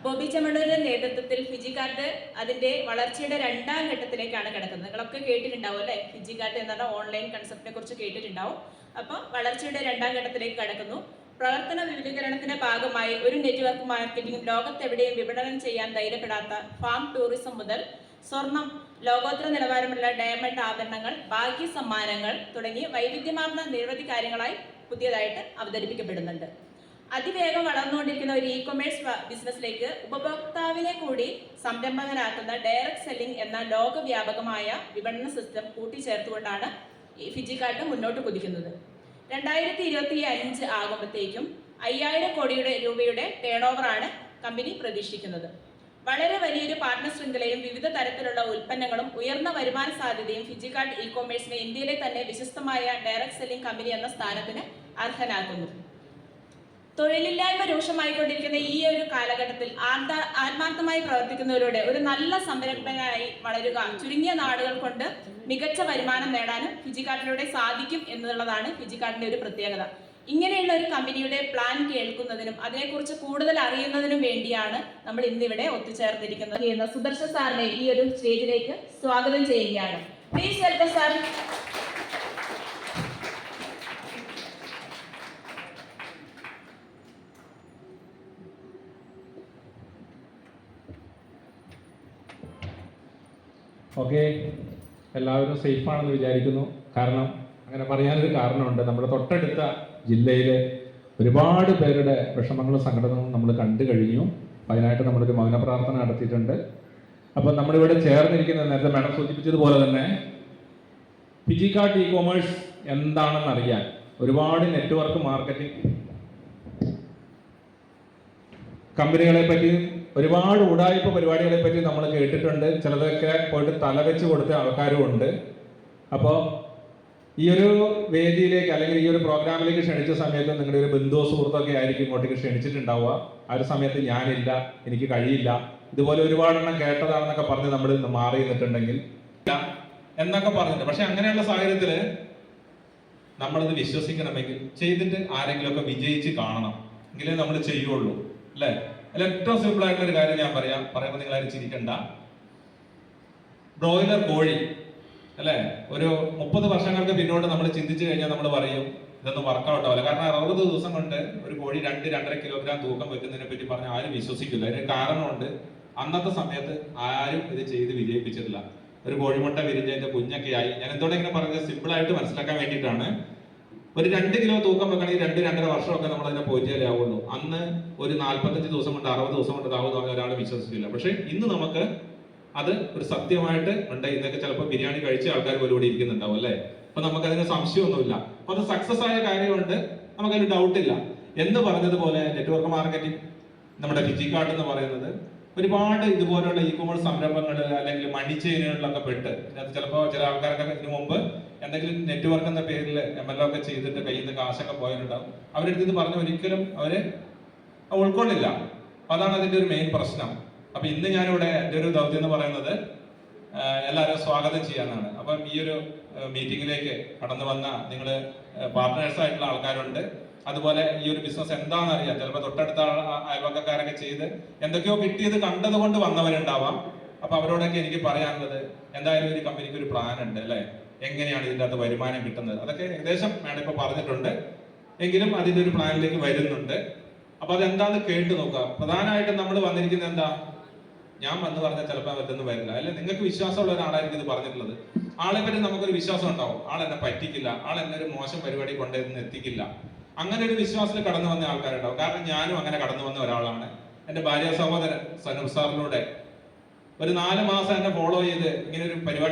ബോബി ചെമ്മണ്ണൂരിന്റെ നേതൃത്വത്തിൽ Fiji card അതിന്റെ വളർച്ചയുടെ രണ്ടാം ഘട്ടത്തിലേക്കാണ് കിടക്കുന്നത്. നിങ്ങളൊക്കെ കേട്ടിട്ടുണ്ടാവും അല്ലെ? ഫിജി കാർഡ് എന്ന് പറഞ്ഞ ഓൺലൈൻ കൺസെപ്റ്റിനെ കുറിച്ച് കേട്ടിട്ടുണ്ടാവും. അപ്പോൾ വളർച്ചയുടെ രണ്ടാം ഘട്ടത്തിലേക്ക് കടക്കുന്നു. പ്രവർത്തന വിപുലീകരണത്തിന്റെ ഭാഗമായി ഒരു നെറ്റ്വർക്ക് മാർക്കറ്റിംഗും ലോകത്തെവിടെയും വിപണനം ചെയ്യാൻ ധൈര്യപ്പെടാത്ത ഫാം ടൂറിസം മുതൽ സ്വർണം, ലോകോത്തര നിലവാരമുള്ള ഡയമണ്ട് ആഭരണങ്ങൾ, ഭാഗ്യ സമ്മാനങ്ങൾ തുടങ്ങി വൈവിധ്യമാർന്ന നിരവധി കാര്യങ്ങളായി പുതിയതായിട്ട് അവതരിപ്പിക്കപ്പെടുന്നുണ്ട്. അതിവേഗം വളർന്നുകൊണ്ടിരിക്കുന്ന ഒരു ഇ-കൊമേഴ്സ് ബിസിനസ്സിലേക്ക് ഉപഭോക്താവിനെ കൂടി സംരംഭകനാക്കുന്ന ഡയറക്ട് സെല്ലിംഗ് എന്ന ലോകവ്യാപകമായ വിപണന സിസ്റ്റം കൂട്ടിച്ചേർത്തുകൊണ്ടാണ് ഈ ഫിജി കാർഡ് മുന്നോട്ട് കുതിക്കുന്നത്. 2025 ആകുമ്പോഴത്തേക്കും 5000 കോടി രൂപയുടെ ടേൺ ഓവറാണ് കമ്പനി പ്രതീക്ഷിക്കുന്നത്. വളരെ വലിയൊരു പാർട്ട്ണർ ശൃംഖലയും വിവിധ തരത്തിലുള്ള ഉൽപ്പന്നങ്ങളും ഉയർന്ന വരുമാന സാധ്യതയും ഫിജി കാർഡ് ഇ-കൊമേഴ്സിനെ ഇന്ത്യയിലെ തന്നെ വിശ്വസ്തമായ ഡയറക്ട് സെല്ലിംഗ് കമ്പനി എന്ന സ്ഥാനത്തിന് അർഹനാക്കുന്നു. തൊഴിലില്ലായ്മ രൂക്ഷമായിക്കൊണ്ടിരിക്കുന്ന ഈ ഒരു കാലഘട്ടത്തിൽ ആത്മാർത്ഥമായി പ്രവർത്തിക്കുന്നവരുടെ ഒരു നല്ല സംരംഭകനായി വളരുക, ചുരുങ്ങിയ നാളുകൾ കൊണ്ട് മികച്ച വരുമാനം നേടാനും ഫിജി കാർഡിലൂടെ സാധിക്കും എന്നുള്ളതാണ് ഫിജി കാർഡിന്റെ ഒരു പ്രത്യേകത. ഇങ്ങനെയുള്ള ഒരു കമ്പനിയുടെ പ്ലാൻ കേൾക്കുന്നതിനും അതിനെക്കുറിച്ച് കൂടുതൽ അറിയുന്നതിനും വേണ്ടിയാണ് നമ്മൾ ഇന്നിവിടെ ഒത്തുചേർന്നിരിക്കുന്നത്. സുദർശൻ സാറിനെ ഈ ഒരു സ്റ്റേജിലേക്ക് സ്വാഗതം ചെയ്യുകയാണ്. Please welcome sir. ഓക്കെ, എല്ലാവരും സേഫാണെന്ന് വിചാരിക്കുന്നു. കാരണം അങ്ങനെ പറയാനൊരു കാരണമുണ്ട്. നമ്മുടെ തൊട്ടടുത്ത ജില്ലയിൽ ഒരുപാട് പേരുടെ വിഷമങ്ങളും സങ്കടങ്ങളും നമ്മൾ കണ്ടു കഴിഞ്ഞു. അതിനായിട്ട് നമ്മളൊരു മൗന പ്രാർത്ഥന നടത്തിയിട്ടുണ്ട്. അപ്പം നമ്മളിവിടെ ചേർന്നിരിക്കുന്ന, നേരത്തെ മാഡം സൂചിപ്പിച്ചതുപോലെ തന്നെ, ഫിജി കാർഡ് ഇ-കൊമേഴ്സ് എന്താണെന്ന് അറിയാൻ ഒരുപാട് നെറ്റ്വർക്ക് മാർക്കറ്റിംഗ് കമ്പനികളെ പറ്റിയും ഒരുപാട് ഉടായ്പ പരിപാടികളെ പറ്റി നമ്മൾ കേട്ടിട്ടുണ്ട്. ചിലതൊക്കെ പോയിട്ട് തലവെച്ച് കൊടുത്ത ആൾക്കാരും ഉണ്ട്. അപ്പോൾ ഈ ഒരു വേദിയിലേക്ക് അല്ലെങ്കിൽ ഈ ഒരു പ്രോഗ്രാമിലേക്ക് ക്ഷണിച്ച സമയത്ത് നിങ്ങളുടെ ഒരു ബന്ധുവോ സുഹൃത്തൊക്കെ ആയിരിക്കും ഇങ്ങോട്ടേക്ക് ക്ഷണിച്ചിട്ടുണ്ടാവുക. ആ ഒരു സമയത്ത് ഞാനില്ല, എനിക്ക് കഴിയില്ല, ഇതുപോലെ ഒരുപാടെണ്ണം കേട്ടതാണെന്നൊക്കെ പറഞ്ഞ് നമ്മൾ മാറി നിന്നിട്ടുണ്ടെങ്കിൽ എന്നൊക്കെ പറഞ്ഞിട്ട്, പക്ഷെ അങ്ങനെയുള്ള സാഹചര്യത്തിൽ നമ്മളിത് വിശ്വസിക്കണമെങ്കിൽ ചെയ്തിട്ട് ആരെങ്കിലുമൊക്കെ വിജയിച്ച് കാണണം, എങ്കിലേ നമ്മൾ ചെയ്യുള്ളൂ അല്ലേ? അല്ല, ഏറ്റവും സിമ്പിൾ ആയിട്ടുള്ള ഒരു കാര്യം ഞാൻ പറയുമ്പോൾ നിങ്ങൾ ആരും ചിരിക്കണ്ട. ബ്രോയിലർ കോഴി അല്ലെ, ഒരു 30 വർഷങ്ങൾക്ക് പിന്നോട്ട് നമ്മൾ ചിന്തിച്ചു കഴിഞ്ഞാൽ നമ്മൾ പറയും ഇതൊന്നും വർക്കൗട്ട് ആവില്ല. കാരണം 60 ദിവസം കൊണ്ട് ഒരു കോഴി 2-2.5 കിലോഗ്രാം തൂക്കം വെക്കുന്നതിനെ പറ്റി പറഞ്ഞാൽ ആരും വിശ്വസിക്കില്ല. അതിന് കാരണമുണ്ട്, അന്നത്തെ സമയത്ത് ആരും ഇത് ചെയ്ത് വിജയിപ്പിച്ചിട്ടില്ല. ഒരു കോഴിമുട്ട വിരിഞ്ഞതിന്റെ കുഞ്ഞൊക്കെ ആയി. ഞാൻ എന്തുകൊണ്ട് ഇങ്ങനെ പറഞ്ഞത് സിമ്പിൾ ആയിട്ട് മനസ്സിലാക്കാൻ വേണ്ടിയിട്ടാണ്. ഒരു 2 കിലോ തൂക്കം വെക്കണമെങ്കിൽ 2-2.5 വർഷമൊക്കെ നമ്മൾ അതിനെ പോയിട്ടേ ആവുള്ളൂ. അന്ന് ഒരു 45 ദിവസം കൊണ്ട് 60 ദിവസം കൊണ്ട് ആവുന്ന ഒരാൾ വിശ്വസിക്കില്ല. പക്ഷെ ഇന്ന് നമുക്ക് അത് ഒരു സത്യമായിട്ട് ഉണ്ട്. ഇന്നൊക്കെ ചിലപ്പോൾ ബിരിയാണി കഴിച്ച ആൾക്കാർ പോലും ഇവിടെ ഇരിക്കുന്നുണ്ടാവും അല്ലേ? അപ്പൊ നമുക്ക് അതിന് സംശയമൊന്നുമില്ല. അപ്പൊ അത് സക്സസ് ആയ കാര്യമുണ്ട്, നമുക്കതിന് ഡൗട്ടില്ല. എന്ന് പറഞ്ഞതുപോലെ നെറ്റ്വർക്ക് മാർക്കറ്റിംഗ്, നമ്മുടെ ഫിജി കാർഡ് എന്ന് പറയുന്നത് ഒരുപാട് ഇതുപോലുള്ള ഇ-കൊമേഴ്സ് സംരംഭങ്ങൾ അല്ലെങ്കിൽ മണി ചെയിനുകളിലൊക്കെ പെട്ട് അത് ചിലപ്പോൾ ചില ആൾക്കാരൊക്കെ ഇതിനു മുമ്പ് എന്തെങ്കിലും നെറ്റ്വർക്ക് എന്ന പേരിൽ MLO ഒക്കെ ചെയ്തിട്ട് കയ്യിൽ നിന്ന് കാശൊക്കെ പോയിട്ടുണ്ടാവും. അവരെടുത്ത് ഇത് പറഞ്ഞ് ഒരിക്കലും അവര് ഉൾക്കൊള്ളില്ല. അതാണ് അതിന്റെ ഒരു മെയിൻ പ്രശ്നം. അപ്പൊ ഇന്ന് ഞാനിവിടെ എൻ്റെ ഒരു ദൗത്യം എന്ന് പറയുന്നത് എല്ലാവരും സ്വാഗതം ചെയ്യാനാണ്. അപ്പം ഈ ഒരു മീറ്റിംഗിലേക്ക് കടന്നു വന്ന നിങ്ങൾ പാർട്ട്നേഴ്സ് ആയിട്ടുള്ള ആൾക്കാരുണ്ട്. അതുപോലെ ഈ ഒരു ബിസിനസ് എന്താണെന്ന് അറിയാം. ചിലപ്പോൾ തൊട്ടടുത്ത അയൽവക്കക്കാരൊക്കെ ചെയ്ത് എന്തൊക്കെയോ കിട്ടിയത് കണ്ടത് കൊണ്ട് വന്നവരുണ്ടാവാം. അപ്പൊ അവരോടൊക്കെ എനിക്ക് പറയാനുള്ളത്, എന്തായാലും ഒരു കമ്പനിക്ക് ഒരു പ്ലാൻ ഉണ്ട് അല്ലെ? എങ്ങനെയാണ് ഇതിൻ്റെ അകത്ത് വരുമാനം കിട്ടുന്നത്, അതൊക്കെ ഏകദേശം മാഡം ഇപ്പൊ പറഞ്ഞിട്ടുണ്ട്. എങ്കിലും അതിന്റെ ഒരു പ്ലാനിലേക്ക് വരുന്നുണ്ട്. അപ്പൊ അതെന്താന്ന് കേട്ട് നോക്കുക. പ്രധാനമായിട്ടും നമ്മൾ വന്നിരിക്കുന്നത് എന്താ, ഞാൻ വന്ന് പറഞ്ഞാൽ ചിലപ്പോൾ അതൊന്നും വരില്ല അല്ലെ? നിങ്ങൾക്ക് വിശ്വാസമുള്ള ഒരാളായിരിക്കും ഇത് പറഞ്ഞിട്ടുള്ളത്. ആളെ പറ്റി നമുക്കൊരു വിശ്വാസം ഉണ്ടാവും. ആളെന്നെ പറ്റിക്കില്ല, ആളെന്നെ ഒരു മോശം പരിപാടി കൊണ്ടുവന്ന് എത്തിക്കില്ല. അങ്ങനെ ഒരു വിശ്വാസത്തിൽ കടന്നു വന്ന ആൾക്കാരുണ്ടാവും. കാരണം ഞാനും അങ്ങനെ കടന്നു വന്ന ഒരാളാണ്. എന്റെ ഭാര്യ സഹോദരൻ സനൂപ് സാറിലൂടെ ഒരു 4 മാസം എന്നെ ഫോളോ ചെയ്ത് ഇങ്ങനെ ഒരു പരിപാടി